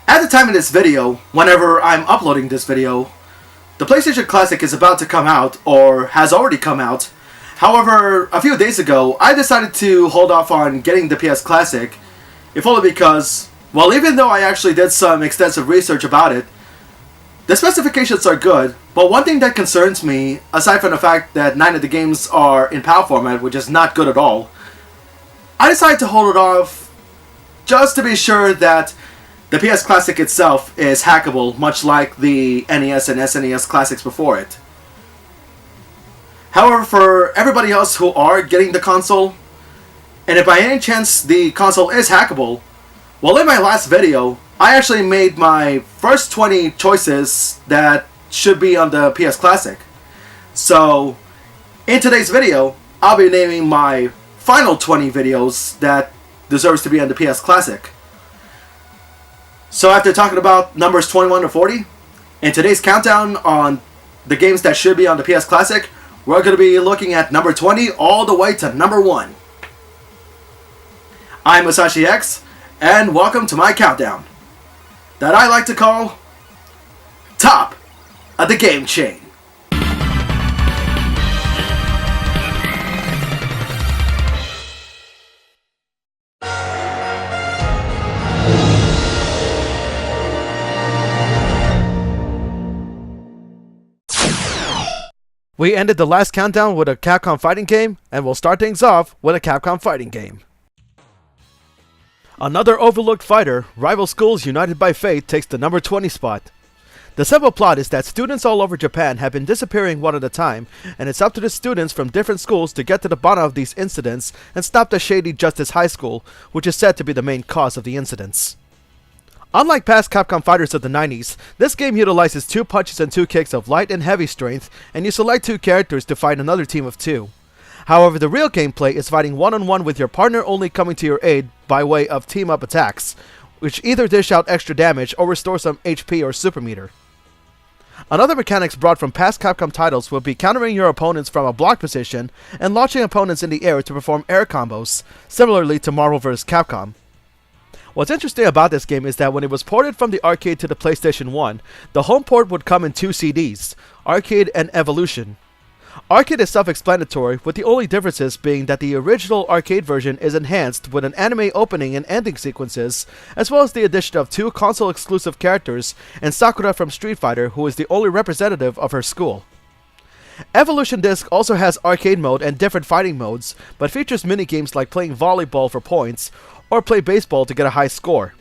At the time of this video, whenever I'm uploading this video, the PlayStation Classic is about to come out, or has already come out. However, a few days ago, I decided to hold off on getting the PS Classic, if only because, well, even though I actually did some extensive research about it, the specifications are good, but one thing that concerns me, aside from the fact that 9 of the games are in PAL format, which is not good at all, I decided to hold it off just to be sure that the PS Classic itself is hackable, much like the NES and SNES classics before it. However, for everybody else who are getting the console, and if by any chance the console is hackable, well, in my last video, I actually made my first 20 choices that should be on the PS Classic. So, in today's video, I'll be naming my final 20 videos that deserves to be on the PS Classic. So after talking about numbers 21 to 40, in today's countdown on the games that should be on the PS Classic, we're going to be looking at number 20 all the way to number 1. I'm Masashi X, and welcome to my countdown, that I like to call Top of the Game Chain. We ended the last countdown with a Capcom fighting game, and we'll start things off with a Capcom fighting game. Another overlooked fighter, Rival Schools United by Fate, takes the number 20 spot. The simple plot is that students all over Japan have been disappearing one at a time, and it's up to the students from different schools to get to the bottom of these incidents and stop the shady Justice High School, which is said to be the main cause of the incidents. Unlike past Capcom fighters of the 90s, this game utilizes 2 punches and 2 kicks of light and heavy strength, and you select 2 characters to fight another team of 2. However, the real gameplay is fighting one-on-one with your partner only coming to your aid by way of team-up attacks, which either dish out extra damage or restore some HP or super meter. Another mechanics brought from past Capcom titles would be countering your opponents from a block position and launching opponents in the air to perform air combos, similarly to Marvel vs. Capcom. What's interesting about this game is that when it was ported from the arcade to the PlayStation 1, the home port would come in 2 CDs, Arcade and Evolution. Arcade is self-explanatory, with the only differences being that the original arcade version is enhanced with an anime opening and ending sequences, as well as the addition of 2 console-exclusive characters and Sakura from Street Fighter, who is the only representative of her school. Evolution Disc also has arcade mode and different fighting modes, but features minigames like playing volleyball for points, or play baseball to get a high score.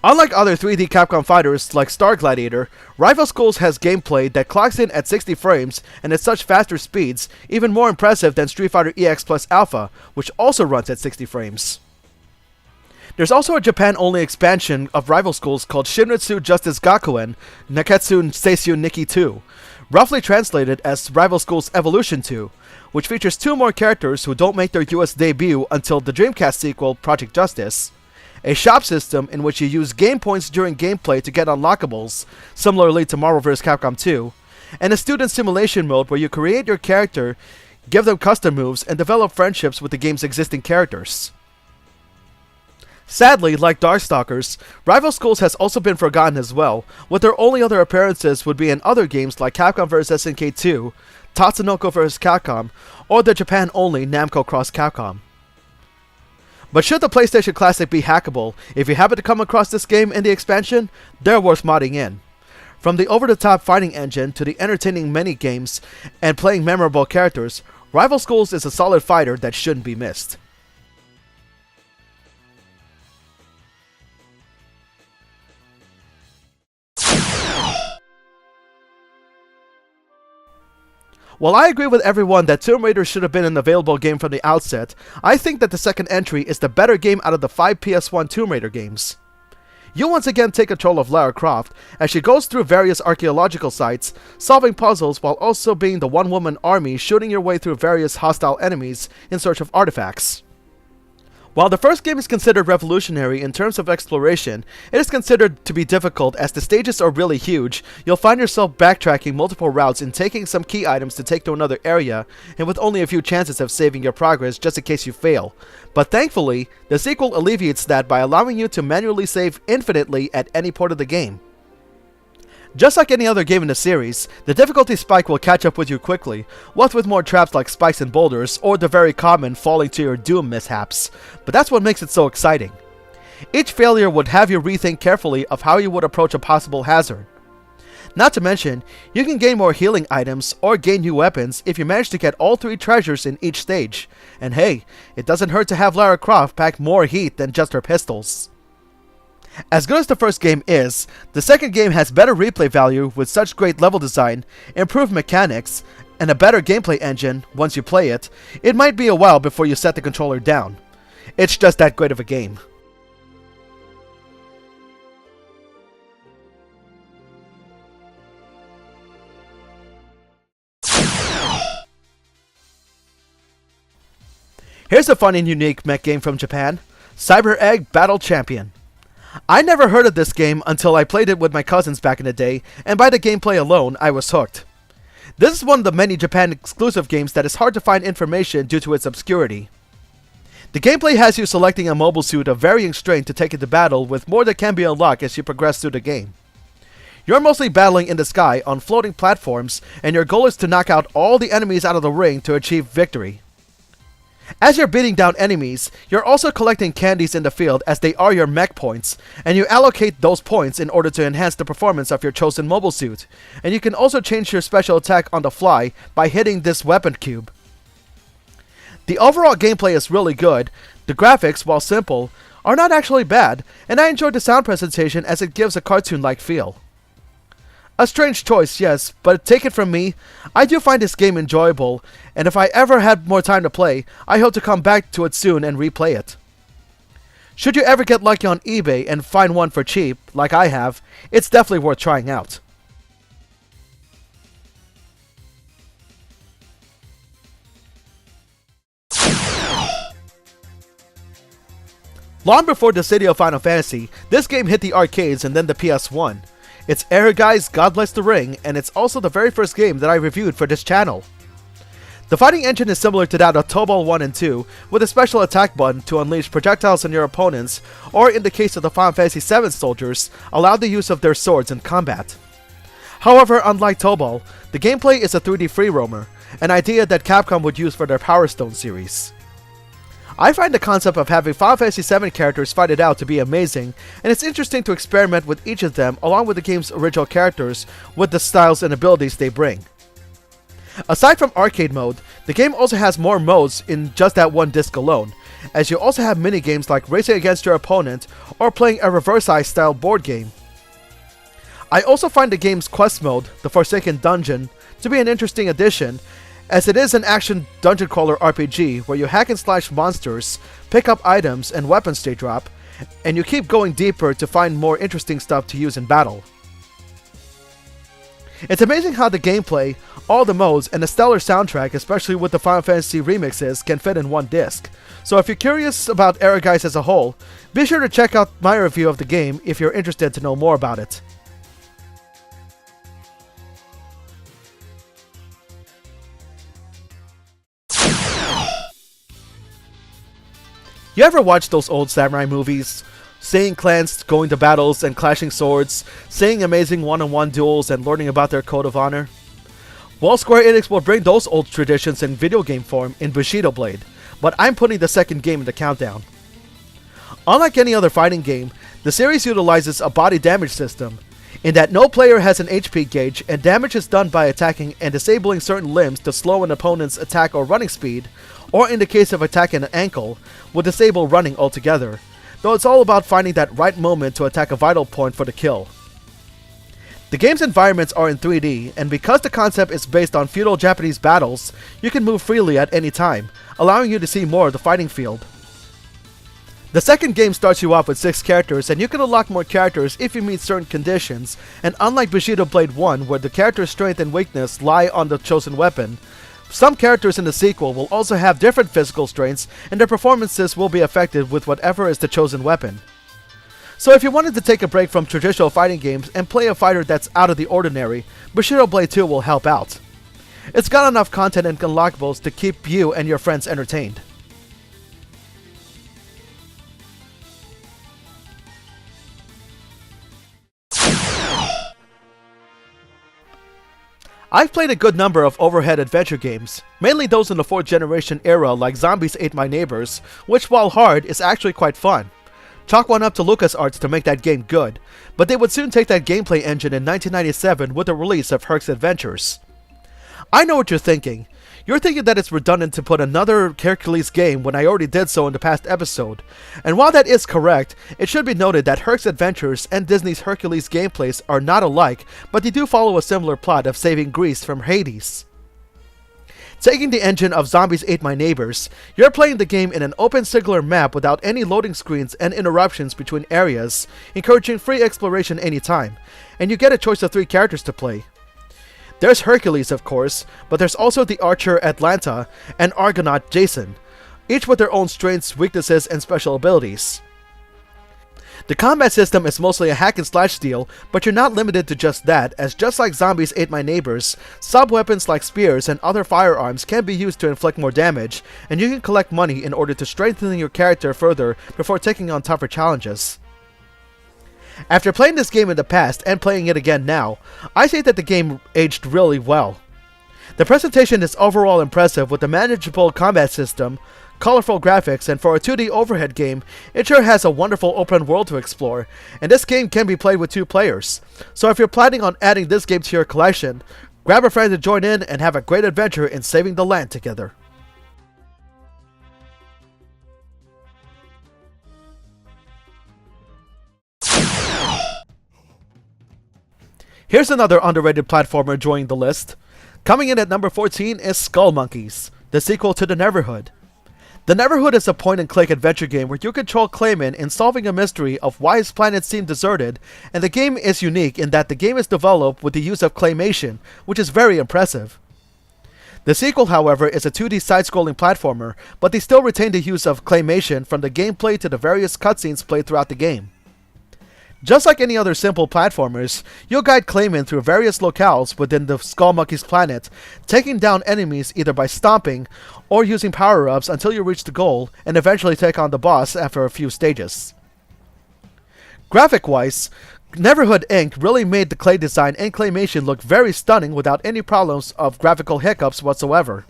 Unlike other 3D Capcom fighters like Star Gladiator, Rival Schools has gameplay that clocks in at 60 frames and at such faster speeds, even more impressive than Street Fighter EX Plus Alpha, which also runs at 60 frames. There's also a Japan-only expansion of Rival Schools called Shinritsu Justice Gakuen Neketsu Seishu Nikki 2, roughly translated as Rival Schools Evolution 2, which features 2 more characters who don't make their US debut until the Dreamcast sequel, Project Justice, a shop system in which you use game points during gameplay to get unlockables, similarly to Marvel vs. Capcom 2, and a student simulation mode where you create your character, give them custom moves, and develop friendships with the game's existing characters. Sadly, like Darkstalkers, Rival Schools has also been forgotten as well, with their only other appearances would be in other games like Capcom vs. SNK 2, Tatsunoko vs. Capcom, or the Japan-only Namco Cross Capcom. But should the PlayStation Classic be hackable, if you happen to come across this game in the expansion, they're worth modding in. From the over-the-top fighting engine to the entertaining mini-games and playing memorable characters, Rival Schools is a solid fighter that shouldn't be missed. While I agree with everyone that Tomb Raider should have been an available game from the outset, I think that the second entry is the better game out of the 5 PS1 Tomb Raider games. You once again take control of Lara Croft as she goes through various archaeological sites, solving puzzles while also being the one-woman army shooting your way through various hostile enemies in search of artifacts. While the first game is considered revolutionary in terms of exploration, it is considered to be difficult as the stages are really huge. You'll find yourself backtracking multiple routes and taking some key items to take to another area, and with only a few chances of saving your progress just in case you fail. But thankfully, the sequel alleviates that by allowing you to manually save infinitely at any point of the game. Just like any other game in the series, the difficulty spike will catch up with you quickly, what with more traps like spikes and boulders, or the very common falling to your doom mishaps, but that's what makes it so exciting. Each failure would have you rethink carefully of how you would approach a possible hazard. Not to mention, you can gain more healing items or gain new weapons if you manage to get all 3 treasures in each stage, and hey, it doesn't hurt to have Lara Croft pack more heat than just her pistols. As good as the first game is, the second game has better replay value with such great level design, improved mechanics, and a better gameplay engine once you play it. It might be a while before you set the controller down. It's just that great of a game. Here's a fun and unique mech game from Japan, Cyber Egg Battle Champion. I never heard of this game until I played it with my cousins back in the day, and by the gameplay alone, I was hooked. This is one of the many Japan exclusive games that is hard to find information due to its obscurity. The gameplay has you selecting a mobile suit of varying strength to take into battle, with more that can be unlocked as you progress through the game. You're mostly battling in the sky on floating platforms, and your goal is to knock out all the enemies out of the ring to achieve victory. As you're beating down enemies, you're also collecting candies in the field as they are your mech points, and you allocate those points in order to enhance the performance of your chosen mobile suit. And you can also change your special attack on the fly by hitting this weapon cube. The overall gameplay is really good. The graphics, while simple, are not actually bad, and I enjoyed the sound presentation as it gives a cartoon-like feel. A strange choice, yes, but take it from me, I do find this game enjoyable, and if I ever had more time to play, I hope to come back to it soon and replay it. Should you ever get lucky on eBay and find one for cheap, like I have, it's definitely worth trying out. Long before the City of Final Fantasy, this game hit the arcades and then the PS1. It's Ehrgeiz God Bless the Ring, and it's also the very first game that I reviewed for this channel. The fighting engine is similar to that of Tobal 1 and 2, with a special attack button to unleash projectiles on your opponents, or in the case of the Final Fantasy VII soldiers, allow the use of their swords in combat. However, unlike Tobal, the gameplay is a 3D free roamer, an idea that Capcom would use for their Power Stone series. I find the concept of having Final Fantasy VII characters fight it out to be amazing, and it's interesting to experiment with each of them along with the game's original characters with the styles and abilities they bring. Aside from arcade mode, the game also has more modes in just that one disc alone, as you also have mini-games like racing against your opponent or playing a reverse-eye style board game. I also find the game's quest mode, the Forsaken Dungeon, to be an interesting addition, as it is an action dungeon crawler RPG where you hack and slash monsters, pick up items and weapons they drop, and you keep going deeper to find more interesting stuff to use in battle. It's amazing how the gameplay, all the modes, and the stellar soundtrack, especially with the Final Fantasy remixes, can fit in one disc. So if you're curious about Ehrgeiz as a whole, be sure to check out my review of the game if you're interested to know more about it. You ever watch those old samurai movies? Seeing clans going to battles and clashing swords, seeing amazing one-on-one duels and learning about their code of honor? Well, Square Enix will bring those old traditions in video game form in Bushido Blade, but I'm putting the second game in the countdown. Unlike any other fighting game, the series utilizes a body damage system, in that no player has an HP gauge and damage is done by attacking and disabling certain limbs to slow an opponent's attack or running speed, or in the case of attacking an ankle, will disable running altogether, though it's all about finding that right moment to attack a vital point for the kill. The game's environments are in 3D, and because the concept is based on feudal Japanese battles, you can move freely at any time, allowing you to see more of the fighting field. The second game starts you off with 6 characters, and you can unlock more characters if you meet certain conditions, and unlike Bushido Blade 1, where the character's strength and weakness lie on the chosen weapon, Some characters in the sequel will also have different physical strengths, and their performances will be affected with whatever is the chosen weapon. So if you wanted to take a break from traditional fighting games and play a fighter that's out of the ordinary, Bushido Blade 2 will help out. It's got enough content and unlockables to keep you and your friends entertained. I've played a good number of overhead adventure games, mainly those in the 4th generation era like Zombies Ate My Neighbors, which while hard is actually quite fun. Chalk one up to LucasArts to make that game good, but they would soon take that gameplay engine in 1997 with the release of Herc's Adventures. I know what you're thinking. You're thinking that it's redundant to put another Hercules game when I already did so in the past episode. And while that is correct, it should be noted that Herc's Adventures and Disney's Hercules gameplays are not alike, but they do follow a similar plot of saving Greece from Hades. Taking the engine of Zombies Ate My Neighbors, you're playing the game in an open singular map without any loading screens and interruptions between areas, encouraging free exploration anytime, and you get a choice of 3 characters to play. There's Hercules, of course, but there's also the Archer Atlanta and Argonaut Jason, each with their own strengths, weaknesses, and special abilities. The combat system is mostly a hack and slash deal, but you're not limited to just that, as just like Zombies Ate My Neighbors, sub-weapons like spears and other firearms can be used to inflict more damage, and you can collect money in order to strengthen your character further before taking on tougher challenges. After playing this game in the past and playing it again now, I say that the game aged really well. The presentation is overall impressive with a manageable combat system, colorful graphics, and for a 2D overhead game, it sure has a wonderful open world to explore, and this game can be played with 2 players. So if you're planning on adding this game to your collection, grab a friend to join in and have a great adventure in saving the land together. Here's another underrated platformer joining the list. Coming in at number 14 is Skull Monkeys, the sequel to The Neverhood. The Neverhood is a point-and-click adventure game where you control Clayman in solving a mystery of why his planet seemed deserted, and the game is unique in that the game is developed with the use of claymation, which is very impressive. The sequel, however, is a 2D side-scrolling platformer, but they still retain the use of claymation from the gameplay to the various cutscenes played throughout the game. Just like any other simple platformers, you'll guide Clayman through various locales within the Skull Monkeys planet, taking down enemies either by stomping or using power-ups until you reach the goal, and eventually take on the boss after a few stages. Graphic-wise, Neverhood Inc. really made the clay design and claymation look very stunning without any problems of graphical hiccups whatsoever.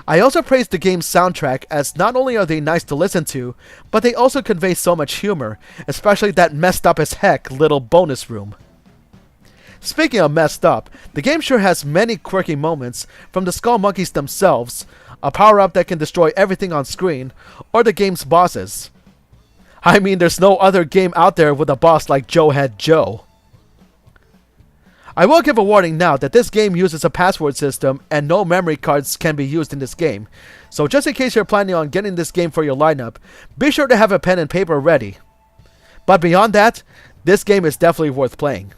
I also praised the game's soundtrack, as not only are they nice to listen to, but they also convey so much humor, especially that messed up as heck little bonus room. Speaking of messed up, the game sure has many quirky moments, from the Skull Monkeys themselves, a power-up that can destroy everything on screen, or the game's bosses. I mean, there's no other game out there with a boss like Joe Head Joe. I will give a warning now that this game uses a password system and no memory cards can be used in this game, so just in case you're planning on getting this game for your lineup, be sure to have a pen and paper ready. But beyond that, this game is definitely worth playing.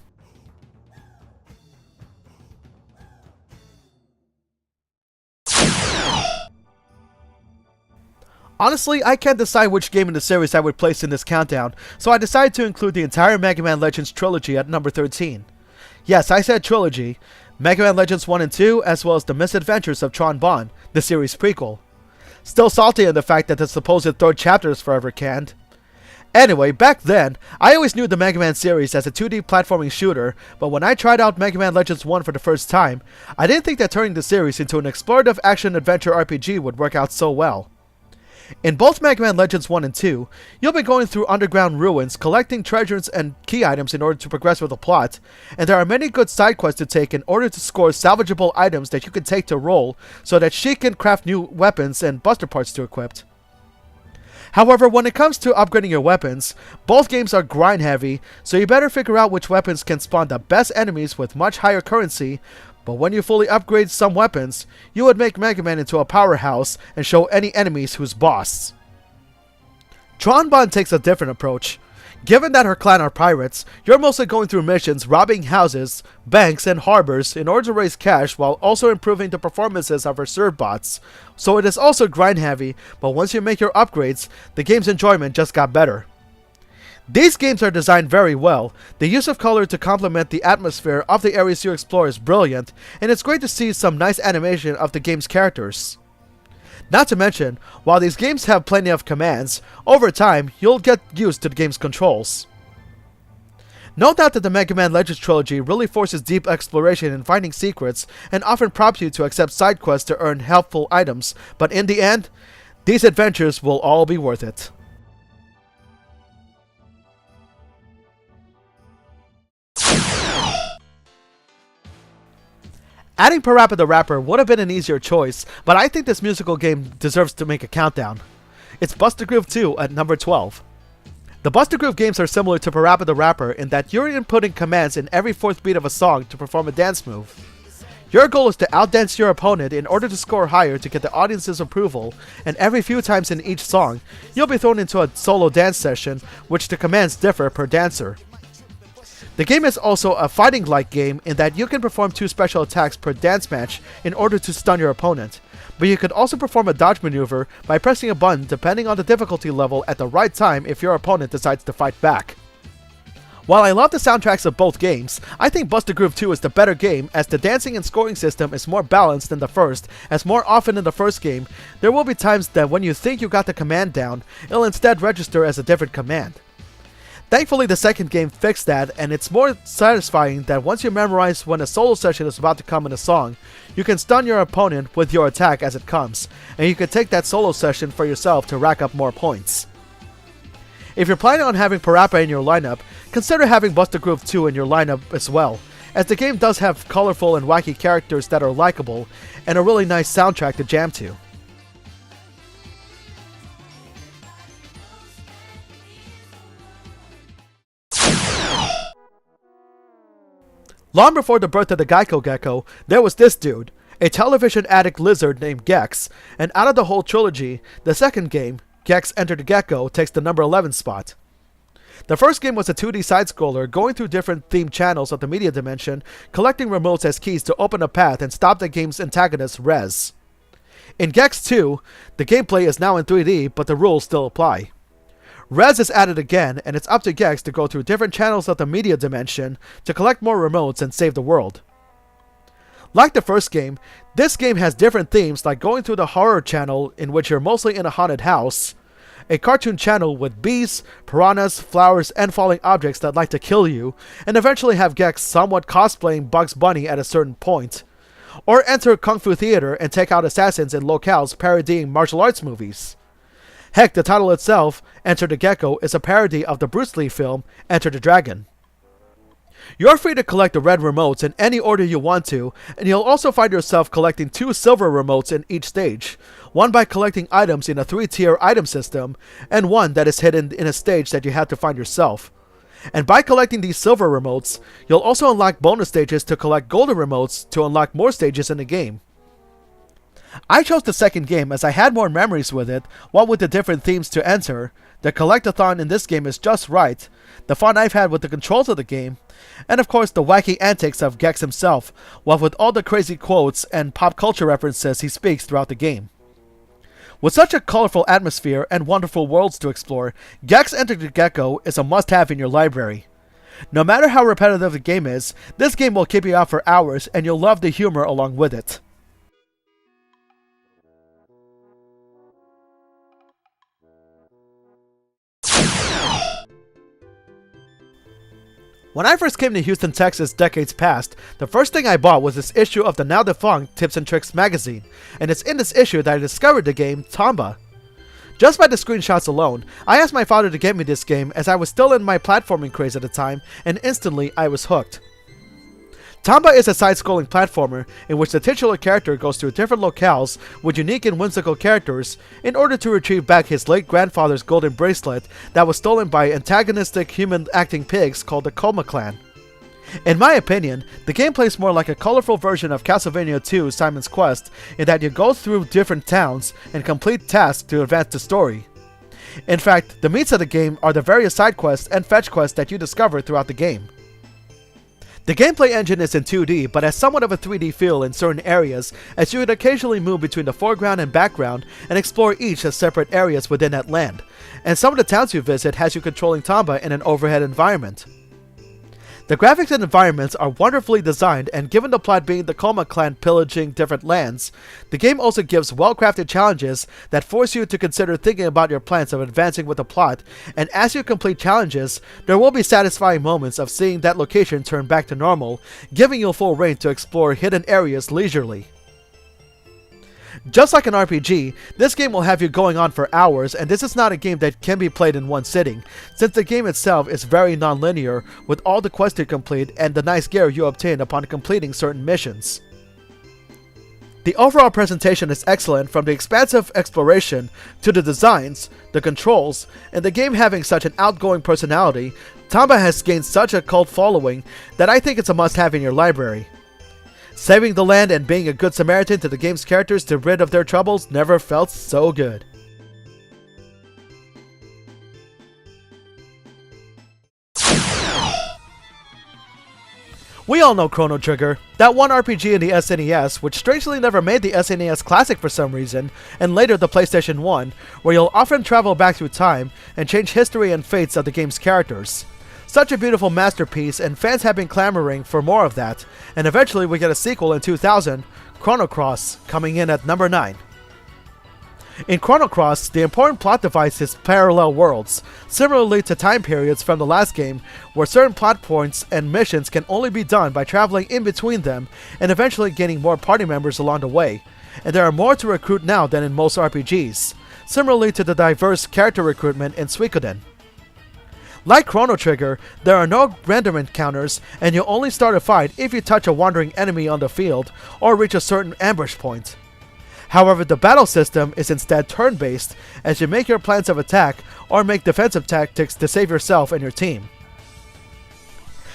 Honestly, I can't decide which game in the series I would place in this countdown, so I decided to include the entire Mega Man Legends trilogy at number 13. Yes, I said trilogy, Mega Man Legends 1 and 2, as well as The Misadventures of Tron Bonne, the series prequel. Still salty in the fact that the supposed 3rd chapter is forever canned. Anyway, back then, I always knew the Mega Man series as a 2D platforming shooter, but when I tried out Mega Man Legends 1 for the first time, I didn't think that turning the series into an explorative action-adventure RPG would work out so well. In both Mega Man Legends 1 and 2, you'll be going through underground ruins, collecting treasures and key items in order to progress with the plot, and there are many good side quests to take in order to score salvageable items that you can take to Roll, so that she can craft new weapons and buster parts to equip. However, when it comes to upgrading your weapons, both games are grind heavy, so you better figure out which weapons can spawn the best enemies with much higher currency, but when you fully upgrade some weapons, you would make Mega Man into a powerhouse and show any enemies who's boss. Tron Bonne takes a different approach. Given that her clan are pirates, you're mostly going through missions robbing houses, banks, and harbors in order to raise cash while also improving the performances of her serve bots. So it is also grind heavy, but once you make your upgrades, the game's enjoyment just got better. These games are designed very well. The use of color to complement the atmosphere of the areas you explore is brilliant, and it's great to see some nice animation of the game's characters. Not to mention, while these games have plenty of commands, over time, you'll get used to the game's controls. No doubt that the Mega Man Legends trilogy really forces deep exploration in finding secrets, and often prompts you to accept side quests to earn helpful items, but in the end, these adventures will all be worth it. Adding Parappa the Rapper would have been an easier choice, but I think this musical game deserves to make a countdown. It's Busta Groove 2 at number 12. The Busta Groove games are similar to Parappa the Rapper in that you're inputting commands in every fourth beat of a song to perform a dance move. Your goal is to outdance your opponent in order to score higher to get the audience's approval, and every few times in each song, you'll be thrown into a solo dance session, which the commands differ per dancer. The game is also a fighting-like game in that you can perform 2 special attacks per dance match in order to stun your opponent, but you could also perform a dodge maneuver by pressing a button depending on the difficulty level at the right time if your opponent decides to fight back. While I love the soundtracks of both games, I think Busta Groove 2 is the better game as the dancing and scoring system is more balanced than the first, as more often in the first game, there will be times that when you think you got the command down, it'll instead register as a different command. Thankfully, the second game fixed that, and it's more satisfying that once you memorize when a solo session is about to come in a song, you can stun your opponent with your attack as it comes, and you can take that solo session for yourself to rack up more points. If you're planning on having Parappa in your lineup, consider having Busta Groove 2 in your lineup as well, as the game does have colorful and wacky characters that are likable, and a really nice soundtrack to jam to. Long before the birth of the Geico Gecko, there was this dude, a television addict lizard named Gex, and out of the whole trilogy, the second game, Gex Enter the Gecko, takes the number 11 spot. The first game was a 2D side-scroller going through different themed channels of the media dimension, collecting remotes as keys to open a path and stop the game's antagonist, Rez. In Gex 2, the gameplay is now in 3D, but the rules still apply. Rez is added again, and it's up to Gex to go through different channels of the media dimension to collect more remotes and save the world. Like the first game, this game has different themes like going through the horror channel in which you're mostly in a haunted house, a cartoon channel with bees, piranhas, flowers, and falling objects that like to kill you, and eventually have Gex somewhat cosplaying Bugs Bunny at a certain point, or enter Kung Fu Theater and take out assassins in locales parodying martial arts movies. Heck, the title itself, Enter the Gecko, is a parody of the Bruce Lee film, Enter the Dragon. You're free to collect the red remotes in any order you want to, and you'll also find yourself collecting 2 silver remotes in each stage, one by collecting items in a 3-tier item system, and one that is hidden in a stage that you have to find yourself. And by collecting these silver remotes, you'll also unlock bonus stages to collect golden remotes to unlock more stages in the game. I chose the second game as I had more memories with it, what with the different themes to enter, the collectathon in this game is just right, the fun I've had with the controls of the game, and of course the wacky antics of Gex himself, what with all the crazy quotes and pop culture references he speaks throughout the game. With such a colorful atmosphere and wonderful worlds to explore, Gex Enter the Gecko is a must-have in your library. No matter how repetitive the game is, this game will keep you out for hours and you'll love the humor along with it. When I first came to Houston, Texas decades past, the first thing I bought was this issue of the now defunct Tips and Tricks magazine, and it's in this issue that I discovered the game Tomba. Just by the screenshots alone, I asked my father to get me this game as I was still in my platforming craze at the time, and instantly I was hooked. Tomba is a side-scrolling platformer in which the titular character goes through different locales with unique and whimsical characters in order to retrieve back his late grandfather's golden bracelet that was stolen by antagonistic human-acting pigs called the Coma Clan. In my opinion, the game plays more like a colorful version of Castlevania II Simon's Quest in that you go through different towns and complete tasks to advance the story. In fact, the meats of the game are the various side quests and fetch quests that you discover throughout the game. The gameplay engine is in 2D, but has somewhat of a 3D feel in certain areas, as you would occasionally move between the foreground and background and explore each as separate areas within that land, and some of the towns you visit has you controlling Tomba in an overhead environment. The graphics and environments are wonderfully designed, and given the plot being the Koma clan pillaging different lands, the game also gives well-crafted challenges that force you to consider thinking about your plans of advancing with the plot, and as you complete challenges, there will be satisfying moments of seeing that location turn back to normal, giving you full reign to explore hidden areas leisurely. Just like an RPG, this game will have you going on for hours, and this is not a game that can be played in one sitting, since the game itself is very non-linear with all the quests you complete and the nice gear you obtain upon completing certain missions. The overall presentation is excellent, from the expansive exploration to the designs, the controls, and the game having such an outgoing personality. Tomba has gained such a cult following that I think it's a must-have in your library. Saving the land and being a good Samaritan to the game's characters to rid of their troubles never felt so good. We all know Chrono Trigger, that one RPG in the SNES, which strangely never made the SNES Classic for some reason, and later the PlayStation 1, where you'll often travel back through time and change history and fates of the game's characters. Such a beautiful masterpiece, and fans have been clamoring for more of that, and eventually we get a sequel in 2000, Chrono Cross, coming in at number 9. In Chrono Cross, the important plot device is parallel worlds, similarly to time periods from the last game, where certain plot points and missions can only be done by traveling in between them and eventually gaining more party members along the way, and there are more to recruit now than in most RPGs, similarly to the diverse character recruitment in Suikoden. Like Chrono Trigger, there are no random encounters, and you only start a fight if you touch a wandering enemy on the field or reach a certain ambush point. However, the battle system is instead turn-based, as you make your plans of attack or make defensive tactics to save yourself and your team.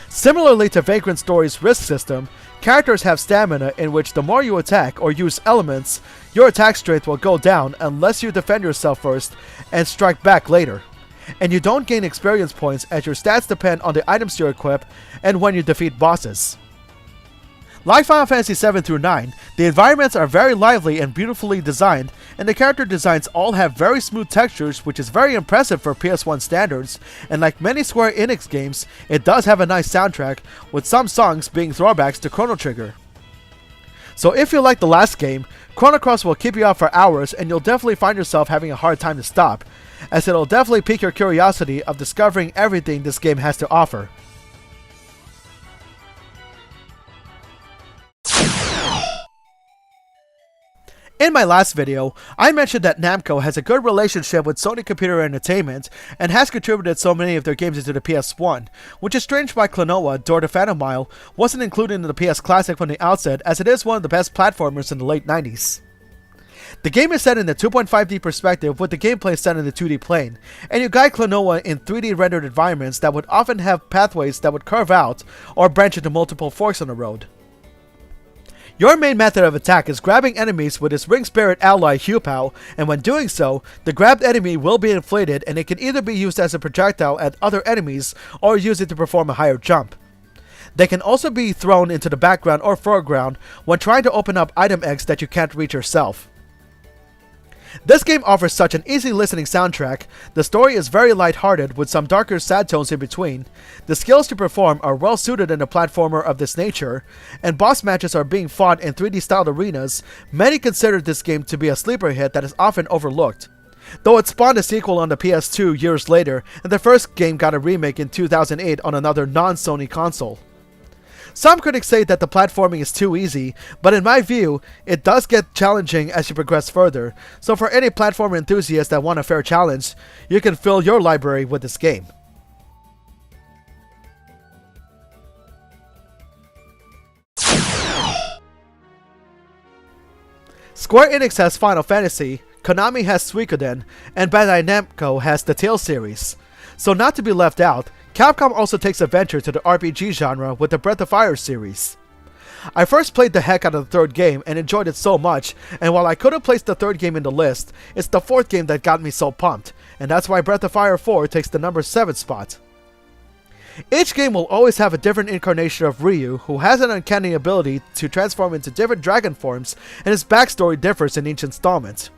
Similarly to Vagrant Story's Risk system, characters have stamina in which the more you attack or use elements, your attack strength will go down unless you defend yourself first and strike back later. And you don't gain experience points, as your stats depend on the items you equip and when you defeat bosses. Like Final Fantasy 7 through 9, the environments are very lively and beautifully designed, and the character designs all have very smooth textures, which is very impressive for PS1 standards, and like many Square-Enix games, it does have a nice soundtrack, with some songs being throwbacks to Chrono Trigger. So if you like the last game, Chrono Cross will keep you up for hours, and you'll definitely find yourself having a hard time to stop, as it'll definitely pique your curiosity of discovering everything this game has to offer. In my last video, I mentioned that Namco has a good relationship with Sony Computer Entertainment and has contributed so many of their games into the PS1, which is strange why Klonoa, Door to Phantom Mile, wasn't included in the PS Classic from the outset, as it is one of the best platformers in the late 90s. The game is set in the 2.5D perspective, with the gameplay set in the 2D plane, and you guide Klonoa in 3D rendered environments that would often have pathways that would curve out or branch into multiple forks on the road. Your main method of attack is grabbing enemies with his ring spirit ally Hupao, and when doing so, the grabbed enemy will be inflated, and it can either be used as a projectile at other enemies or use it to perform a higher jump. They can also be thrown into the background or foreground when trying to open up item eggs that you can't reach yourself. This game offers such an easy listening soundtrack, the story is very lighthearted with some darker sad tones in between, the skills to perform are well suited in a platformer of this nature, and boss matches are being fought in 3D styled arenas. Many consider this game to be a sleeper hit that is often overlooked, though it spawned a sequel on the PS2 years later, and the first game got a remake in 2008 on another non-Sony console. Some critics say that the platforming is too easy, but in my view, it does get challenging as you progress further, so for any platformer enthusiast that want a fair challenge, you can fill your library with this game. Square Enix has Final Fantasy, Konami has Suikoden, and Bandai Namco has the Tales series. So not to be left out, Capcom also takes a venture to the RPG genre with the Breath of Fire series. I first played the heck out of the third game and enjoyed it so much, and while I could have placed the third game in the list, it's the fourth game that got me so pumped, and that's why Breath of Fire 4 takes the number 7 spot. Each game will always have a different incarnation of Ryu, who has an uncanny ability to transform into different dragon forms, and his backstory differs in each installment.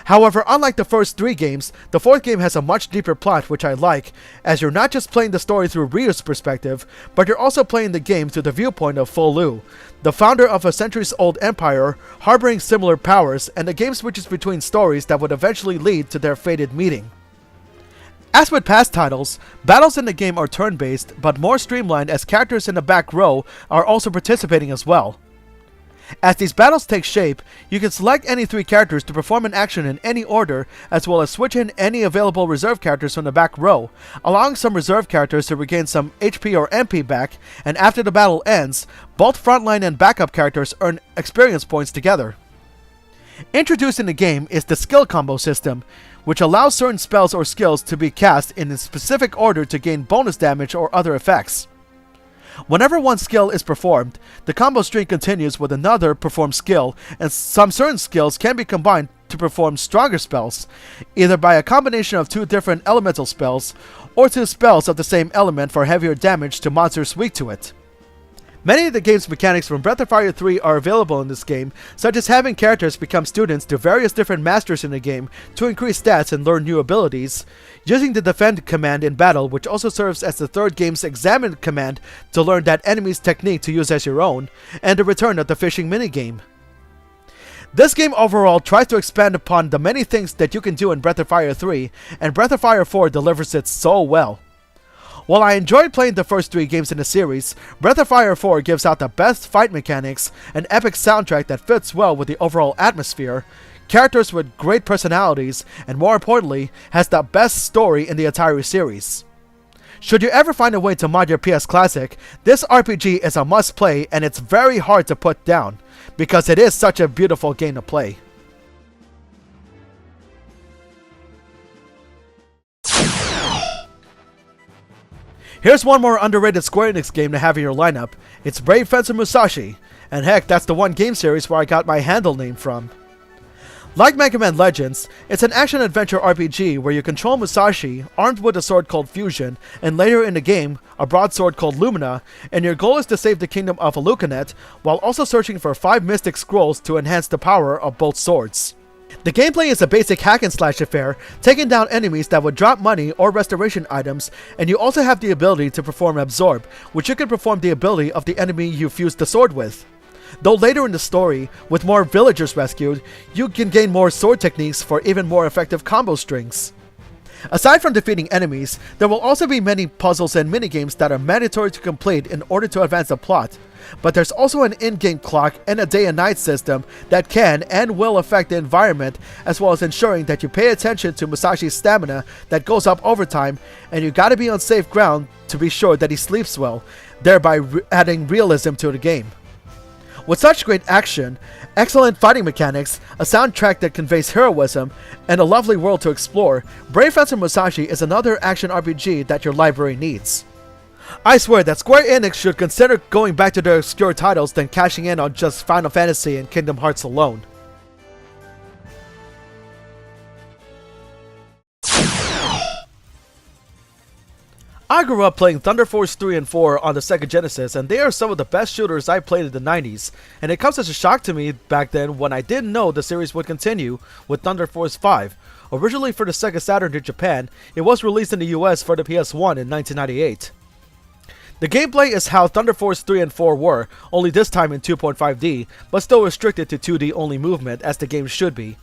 However, unlike the first 3 games, the 4th game has a much deeper plot, which I like, as you're not just playing the story through Ryu's perspective, but you're also playing the game through the viewpoint of Fu Lu, the founder of a centuries-old empire, harboring similar powers, and the game switches between stories that would eventually lead to their fated meeting. As with past titles, battles in the game are turn-based, but more streamlined as characters in the back row are also participating as well. As these battles take shape, you can select any 3 characters to perform an action in any order, as well as switch in any available reserve characters from the back row, allowing some reserve characters to regain some HP or MP back, and after the battle ends, both frontline and backup characters earn experience points together. Introduced in the game is the skill combo system, which allows certain spells or skills to be cast in a specific order to gain bonus damage or other effects. Whenever one skill is performed, the combo string continues with another performed skill, and some certain skills can be combined to perform stronger spells, either by a combination of 2 different elemental spells, or 2 spells of the same element for heavier damage to monsters weak to it. Many of the game's mechanics from Breath of Fire 3 are available in this game, such as having characters become students to various different masters in the game to increase stats and learn new abilities, using the defend command in battle, which also serves as the 3rd game's examine command to learn that enemy's technique to use as your own, and the return of the fishing minigame. This game overall tries to expand upon the many things that you can do in Breath of Fire 3, and Breath of Fire 4 delivers it so well. While I enjoyed playing the first 3 games in the series, Breath of Fire 4 gives out the best fight mechanics, an epic soundtrack that fits well with the overall atmosphere, characters with great personalities, and more importantly, has the best story in the entire series. Should you ever find a way to mod your PS Classic, this RPG is a must-play and it's very hard to put down, because it is such a beautiful game to play. Here's one more underrated Square Enix game to have in your lineup. It's Brave Fencer Musashi, and heck, that's the one game series where I got my handle name from. Like Mega Man Legends, it's an action-adventure RPG where you control Musashi, armed with a sword called Fusion, and later in the game, a broadsword called Lumina, and your goal is to save the kingdom of Alucanet, while also searching for 5 mystic scrolls to enhance the power of both swords. The gameplay is a basic hack-and-slash affair, taking down enemies that would drop money or restoration items, and you also have the ability to perform Absorb, which you can perform the ability of the enemy you fused the sword with. Though later in the story, with more villagers rescued, you can gain more sword techniques for even more effective combo strings. Aside from defeating enemies, there will also be many puzzles and minigames that are mandatory to complete in order to advance the plot, but there's also an in-game clock and a day and night system that can and will affect the environment, as well as ensuring that you pay attention to Musashi's stamina that goes up over time, and you gotta be on safe ground to be sure that he sleeps well, thereby adding realism to the game. With such great action, excellent fighting mechanics, a soundtrack that conveys heroism, and a lovely world to explore, Brave Fencer Musashi is another action RPG that your library needs. I swear that Square Enix should consider going back to their obscure titles than cashing in on just Final Fantasy and Kingdom Hearts alone. I grew up playing Thunder Force 3 and 4 on the Sega Genesis, and they are some of the best shooters I played in the 90s, and it comes as a shock to me back then when I didn't know the series would continue with Thunder Force 5. Originally for the Sega Saturn in Japan, it was released in the US for the PS1 in 1998. The gameplay is how Thunder Force 3 and 4 were, only this time in 2.5D, but still restricted to 2D only movement as the game should be.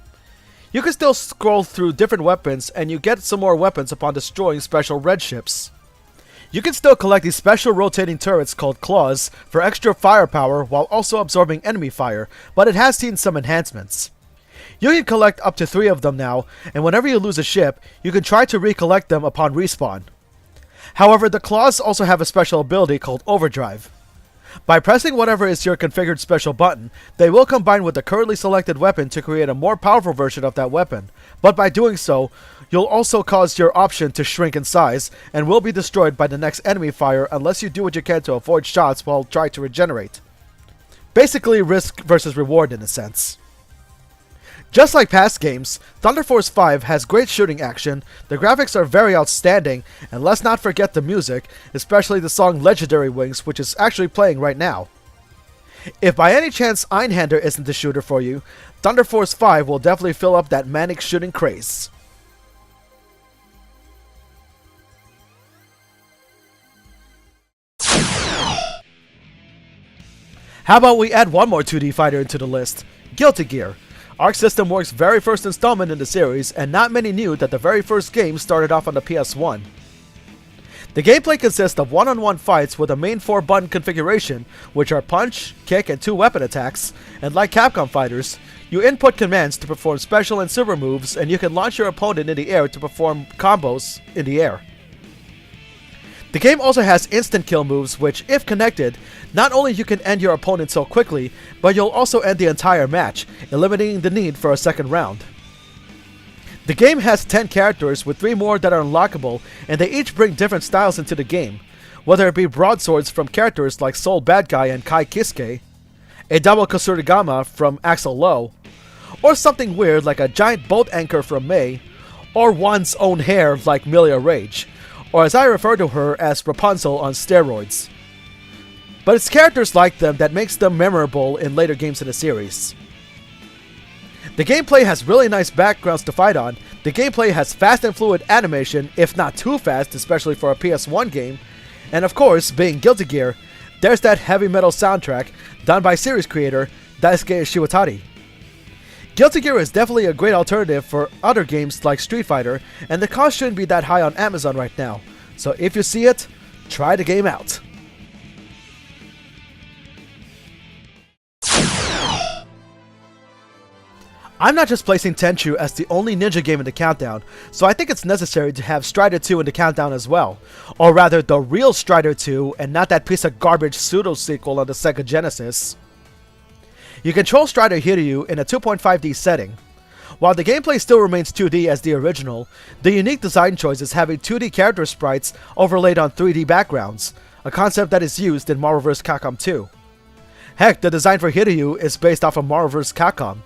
You can still scroll through different weapons, and you get some more weapons upon destroying special red ships. You can still collect these special rotating turrets called claws for extra firepower while also absorbing enemy fire, but it has seen some enhancements. You can collect up to 3 of them now, and whenever you lose a ship, you can try to recollect them upon respawn. However, the claws also have a special ability called Overdrive. By pressing whatever is your configured special button, they will combine with the currently selected weapon to create a more powerful version of that weapon, but by doing so, you'll also cause your option to shrink in size, and will be destroyed by the next enemy fire unless you do what you can to avoid shots while trying to regenerate. Basically risk versus reward in a sense. Just like past games, Thunder Force 5 has great shooting action, the graphics are very outstanding, and let's not forget the music, especially the song Legendary Wings, which is actually playing right now. If by any chance Einhander isn't the shooter for you, Thunder Force 5 will definitely fill up that manic shooting craze. How about we add one more 2D fighter into the list, Guilty Gear. Arc System Works' very first installment in the series, and not many knew that the very first game started off on the PS1. The gameplay consists of one-on-one fights with a main 4-button configuration, which are punch, kick, and 2 weapon attacks, and like Capcom fighters, you input commands to perform special and super moves, and you can launch your opponent in the air to perform combos in the air. The game also has instant kill moves which, if connected, not only you can end your opponent so quickly, but you'll also end the entire match, eliminating the need for a second round. The game has 10 characters with 3 more that are unlockable, and they each bring different styles into the game, whether it be broadswords from characters like Soul Bad Guy and Kai Kisuke, a double Kasurigama from Axel Low, or something weird like a giant boat anchor from Mei, or one's own hair like Milia Rage, or as I refer to her as Rapunzel on steroids. But it's characters like them that makes them memorable in later games in the series. The gameplay has really nice backgrounds to fight on, the gameplay has fast and fluid animation, if not too fast, especially for a PS1 game, and of course, being Guilty Gear, there's that heavy metal soundtrack done by series creator Daisuke Shiwatari. Guilty Gear is definitely a great alternative for other games like Street Fighter, and the cost shouldn't be that high on Amazon right now, so if you see it, try the game out. I'm not just placing Tenchu as the only ninja game in the countdown, so I think it's necessary to have Strider 2 in the countdown as well. Or rather, the real Strider 2, and not that piece of garbage pseudo-sequel on the Sega Genesis. You control Strider Hiryu in a 2.5D setting. While the gameplay still remains 2D as the original, the unique design choice is having 2D character sprites overlaid on 3D backgrounds, a concept that is used in Marvel vs. Capcom 2. Heck, the design for Hiryu is based off of Marvel vs. Capcom.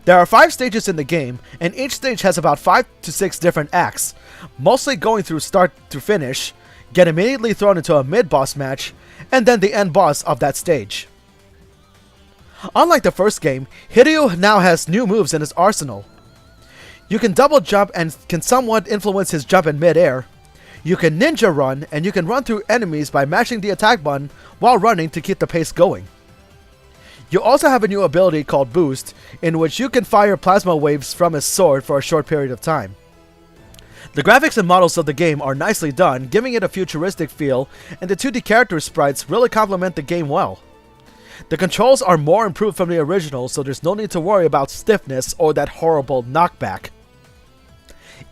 There are 5 stages in the game, and each stage has about 5 to 6 different acts, mostly going through start to finish, get immediately thrown into a mid-boss match, and then the end boss of that stage. Unlike the first game, Hiryu now has new moves in his arsenal. You can double jump and can somewhat influence his jump in mid-air. You can ninja run, and you can run through enemies by mashing the attack button while running to keep the pace going. You also have a new ability called Boost, in which you can fire plasma waves from his sword for a short period of time. The graphics and models of the game are nicely done, giving it a futuristic feel, and the 2D character sprites really complement the game well. The controls are more improved from the original, so there's no need to worry about stiffness or that horrible knockback.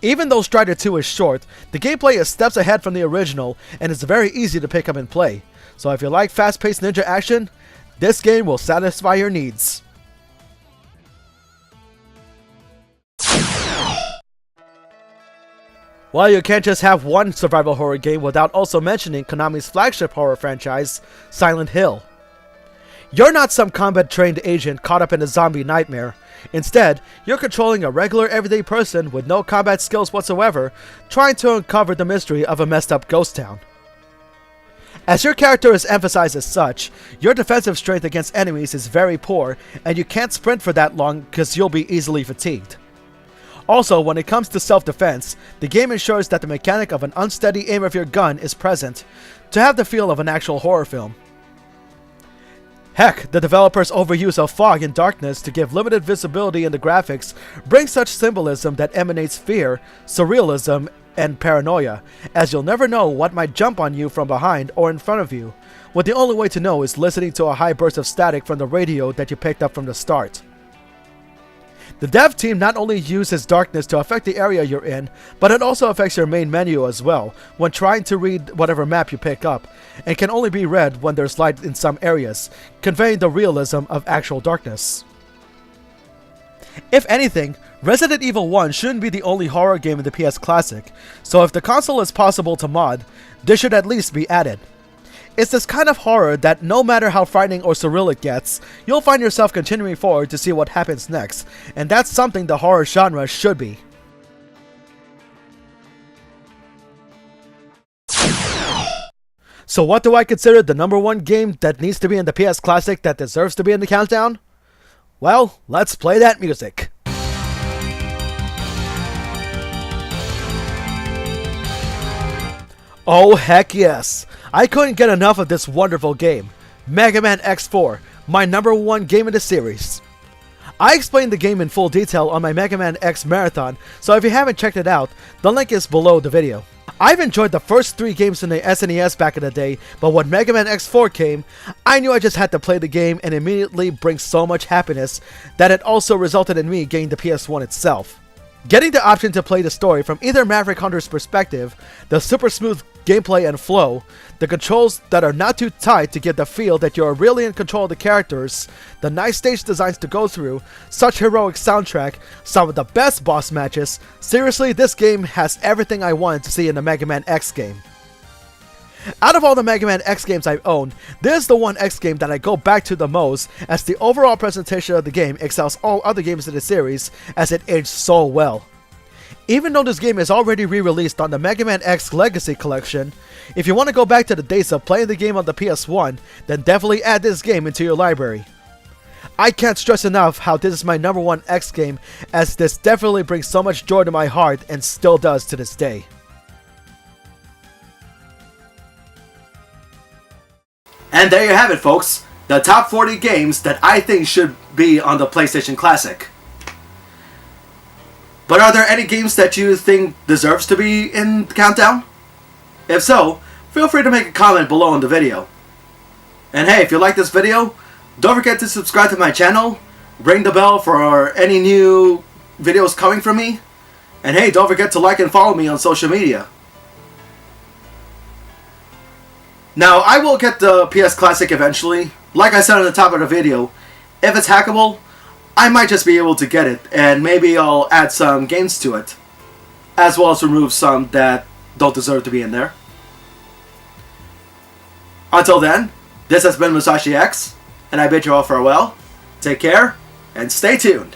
Even though Strider 2 is short, the gameplay is steps ahead from the original, and it's very easy to pick up and play. So if you like fast-paced ninja action, this game will satisfy your needs. Well, you can't just have one survival horror game without also mentioning Konami's flagship horror franchise, Silent Hill. You're not some combat-trained agent caught up in a zombie nightmare. Instead, you're controlling a regular everyday person with no combat skills whatsoever, trying to uncover the mystery of a messed up ghost town. As your character is emphasized as such, your defensive strength against enemies is very poor, and you can't sprint for that long because you'll be easily fatigued. Also, when it comes to self-defense, the game ensures that the mechanic of an unsteady aim of your gun is present, to have the feel of an actual horror film. Heck, the developers' overuse of fog and darkness to give limited visibility in the graphics brings such symbolism that emanates fear, surrealism, and paranoia, as you'll never know what might jump on you from behind or in front of you, what the only way to know is listening to a high burst of static from the radio that you picked up from the start. The dev team not only uses darkness to affect the area you're in, but it also affects your main menu as well, when trying to read whatever map you pick up, and can only be read when there's light in some areas, conveying the realism of actual darkness. If anything, Resident Evil 1 shouldn't be the only horror game in the PS Classic, so if the console is possible to mod, this should at least be added. It's this kind of horror that no matter how frightening or surreal it gets, you'll find yourself continuing forward to see what happens next, and that's something the horror genre should be. So what do I consider the number one game that needs to be in the PS Classic that deserves to be in the countdown? Well, let's play that music. Oh heck yes! I couldn't get enough of this wonderful game. Megaman X4, my number one game in the series. I explained the game in full detail on my Megaman X marathon, so if you haven't checked it out, the link is below the video. I've enjoyed the first 3 games in the SNES back in the day, but when Megaman X4 came, I knew I just had to play the game and immediately bring so much happiness that it also resulted in me getting the PS1 itself. Getting the option to play the story from either Maverick Hunter's perspective, the super smooth gameplay and flow, the controls that are not too tight to get the feel that you're really in control of the characters, the nice stage designs to go through, such heroic soundtrack, some of the best boss matches. Seriously, this game has everything I wanted to see in a Mega Man X game. Out of all the Mega Man X games I've owned, this is the one X game that I go back to the most, as the overall presentation of the game excels all other games in the series, as it aged so well. Even though this game is already re-released on the Mega Man X Legacy Collection, if you want to go back to the days of playing the game on the PS1, then definitely add this game into your library. I can't stress enough how this is my number one X game, as this definitely brings so much joy to my heart and still does to this day. And there you have it, folks. The top 40 games that I think should be on the PlayStation Classic. But are there any games that you think deserves to be in the countdown? If so, feel free to make a comment below in the video. And hey, if you like this video, don't forget to subscribe to my channel, ring the bell for any new videos coming from me, and hey, don't forget to like and follow me on social media. Now, I will get the PS Classic eventually. Like I said on the top of the video, if it's hackable, I might just be able to get it, and maybe I'll add some games to it, as well as remove some that don't deserve to be in there. Until then, this has been Musashi X, and I bid you all farewell. Take care, and stay tuned.